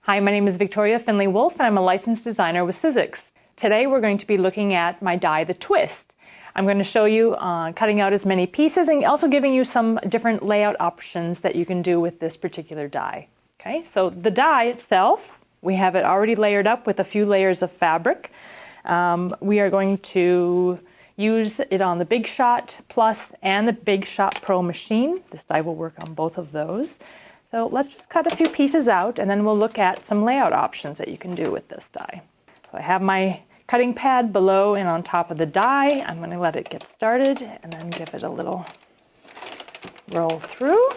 Hi, my name is Victoria Findlay Wolfe and I'm a licensed designer with Sizzix. Today we're going to be looking at my die, the twist. I'm going to show you cutting out as many pieces and also giving you some different layout options that you can do with this particular die. Okay, so the die itself, we have it already layered up with a few layers of fabric. We are going to use it on the Big Shot Plus and the Big Shot Pro machine. This die will work on both of those. So let's just cut a few pieces out and then we'll look at some layout options that you can do with this die. So I have my cutting pad below and on top of the die. I'm going to let it get started and then give it a little roll through.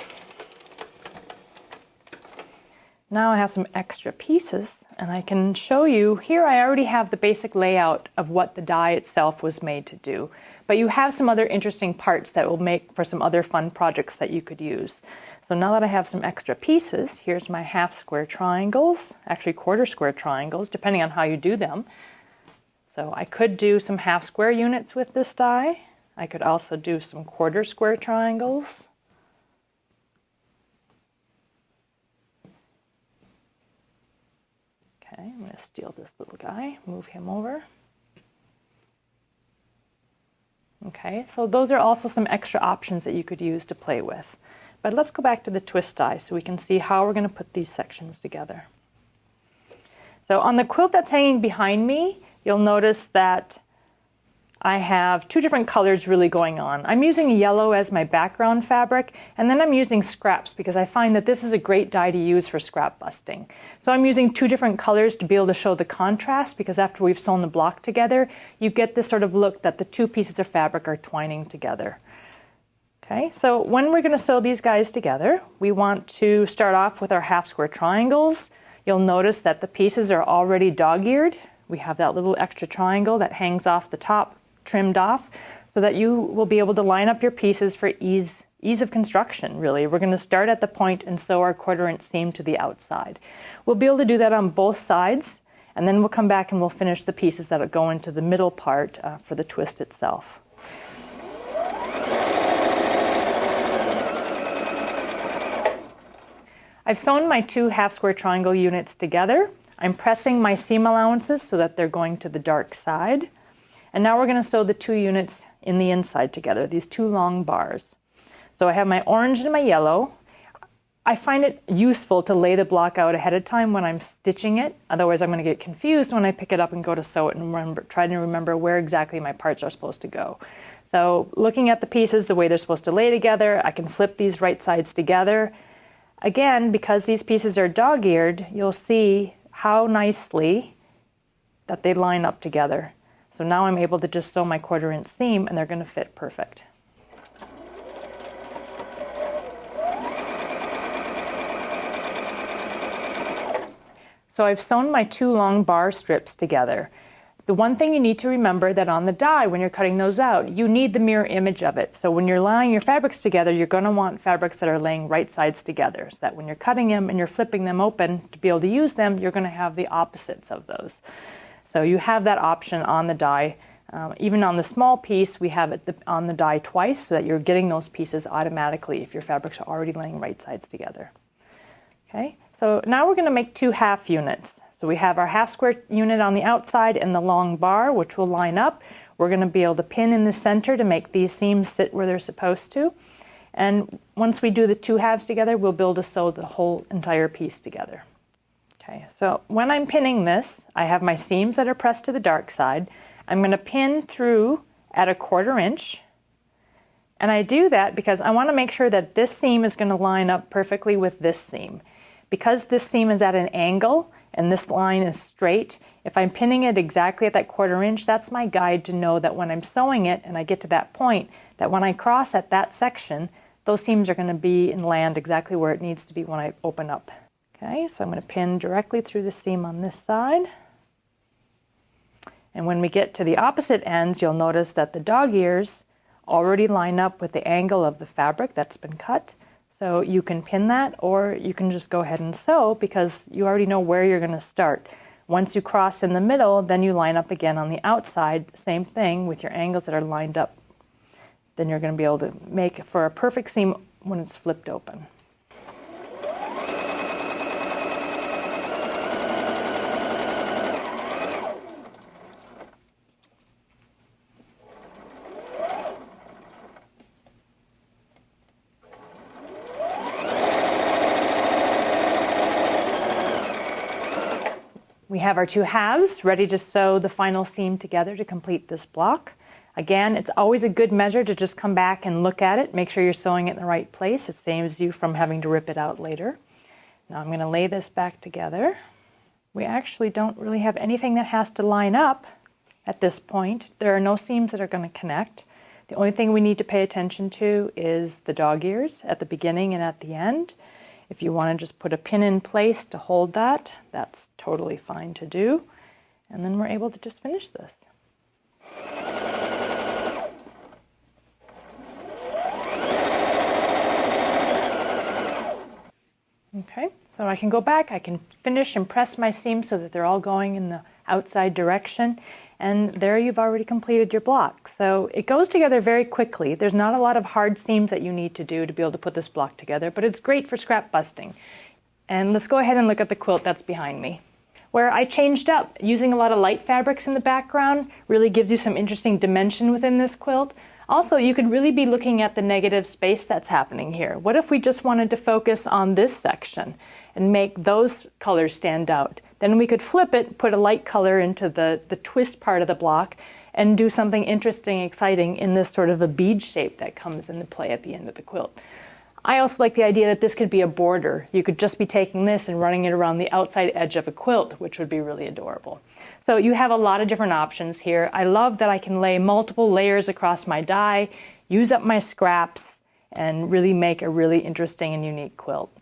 Now I have some extra pieces and I can show you here. I already have the basic layout of what the die itself was made to do, but you have some other interesting parts that will make for some other fun projects that you could use. So now that I have some extra pieces, here's my half square triangles, actually quarter square triangles, depending on how you do them. So I could do some half square units with this die. I could also do some quarter square triangles. Okay, I'm going to steal this little guy, move him over. Okay, so those are also some extra options that you could use to play with. But let's go back to the twist die so we can see how we're going to put these sections together. So on the quilt that's hanging behind me, you'll notice that I have two different colors really going on. I'm using yellow as my background fabric, and then I'm using scraps because I find that this is a great die to use for scrap busting. So I'm using two different colors to be able to show the contrast, because after we've sewn the block together, you get this sort of look that the two pieces of fabric are twining together. Okay, so when we're going to sew these guys together, we want to start off with our half square triangles. You'll notice that the pieces are already dog-eared. We have that little extra triangle that hangs off the top, trimmed off, so that you will be able to line up your pieces for ease of construction, really. We're going to start at the point and sew our 1/4 inch seam to the outside. We'll be able to do that on both sides, and then we'll come back and we'll finish the pieces that will go into the middle part for the twist itself. I've sewn my two half square triangle units together. I'm pressing my seam allowances so that they're going to the dark side. And now we're going to sew the two units in the inside together, these two long bars. So I have my orange and my yellow. I find it useful to lay the block out ahead of time when I'm stitching it. Otherwise I'm going to get confused when I pick it up and go to sew it and try to remember where exactly my parts are supposed to go. So looking at the pieces the way they're supposed to lay together, I can flip these right sides together. Again, because these pieces are dog-eared, you'll see how nicely that they line up together. So now I'm able to just sew my 1/4 inch seam and they're going to fit perfect. So I've sewn my two long bar strips together. The one thing you need to remember that on the die, when you're cutting those out, you need the mirror image of it. So when you're laying your fabrics together, you're going to want fabrics that are laying right sides together, so that when you're cutting them and you're flipping them open to be able to use them, you're going to have the opposites of those. So you have that option on the die. Even on the small piece, we have it on the die twice so that you're getting those pieces automatically if your fabrics are already laying right sides together. Okay, so now we're going to make two half units. So we have our half square unit on the outside and the long bar, which will line up. We're going to be able to pin in the center to make these seams sit where they're supposed to. And once we do the two halves together, we'll be able to sew the whole entire piece together. Okay, so when I'm pinning this, I have my seams that are pressed to the dark side. I'm going to pin through at a 1/4 inch. And I do that because I want to make sure that this seam is going to line up perfectly with this seam. Because this seam is at an angle and this line is straight, if I'm pinning it exactly at that 1/4 inch, that's my guide to know that when I'm sewing it and I get to that point, that when I cross at that section, those seams are going to be and land exactly where it needs to be when I open up. Okay, so I'm going to pin directly through the seam on this side. And when we get to the opposite ends, you'll notice that the dog ears already line up with the angle of the fabric that's been cut. So you can pin that, or you can just go ahead and sew because you already know where you're going to start. Once you cross in the middle, then you line up again on the outside, same thing with your angles that are lined up. Then you're going to be able to make for a perfect seam when it's flipped open. We have our two halves ready to sew the final seam together to complete this block. Again, it's always a good measure to just come back and look at it, make sure you're sewing it in the right place. It saves you from having to rip it out later. Now I'm going to lay this back together. We actually don't really have anything that has to line up at this point. There are no seams that are going to connect. The only thing we need to pay attention to is the dog ears at the beginning and at the end. If you want to just put a pin in place to hold that, that's totally fine to do. And then we're able to just finish this. Okay, so I can go back, I can finish and press my seams so that they're all going in the outside direction, and there you've already completed your block. So it goes together very quickly. There's not a lot of hard seams that you need to do to be able to put this block together, but it's great for scrap busting. And let's go ahead and look at the quilt that's behind me, where I changed up. Using a lot of light fabrics in the background really gives you some interesting dimension within this quilt. Also, you could really be looking at the negative space that's happening here. What if we just wanted to focus on this section and make those colors stand out? Then we could flip it, put a light color into the twist part of the block, and do something interesting, exciting in this sort of a bead shape that comes into play at the end of the quilt. I also like the idea that this could be a border. You could just be taking this and running it around the outside edge of a quilt, which would be really adorable. So you have a lot of different options here. I love that I can lay multiple layers across my die, use up my scraps, and really make a really interesting and unique quilt.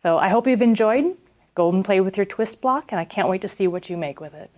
So I hope you've enjoyed. Go and play with your twist block, and I can't wait to see what you make with it.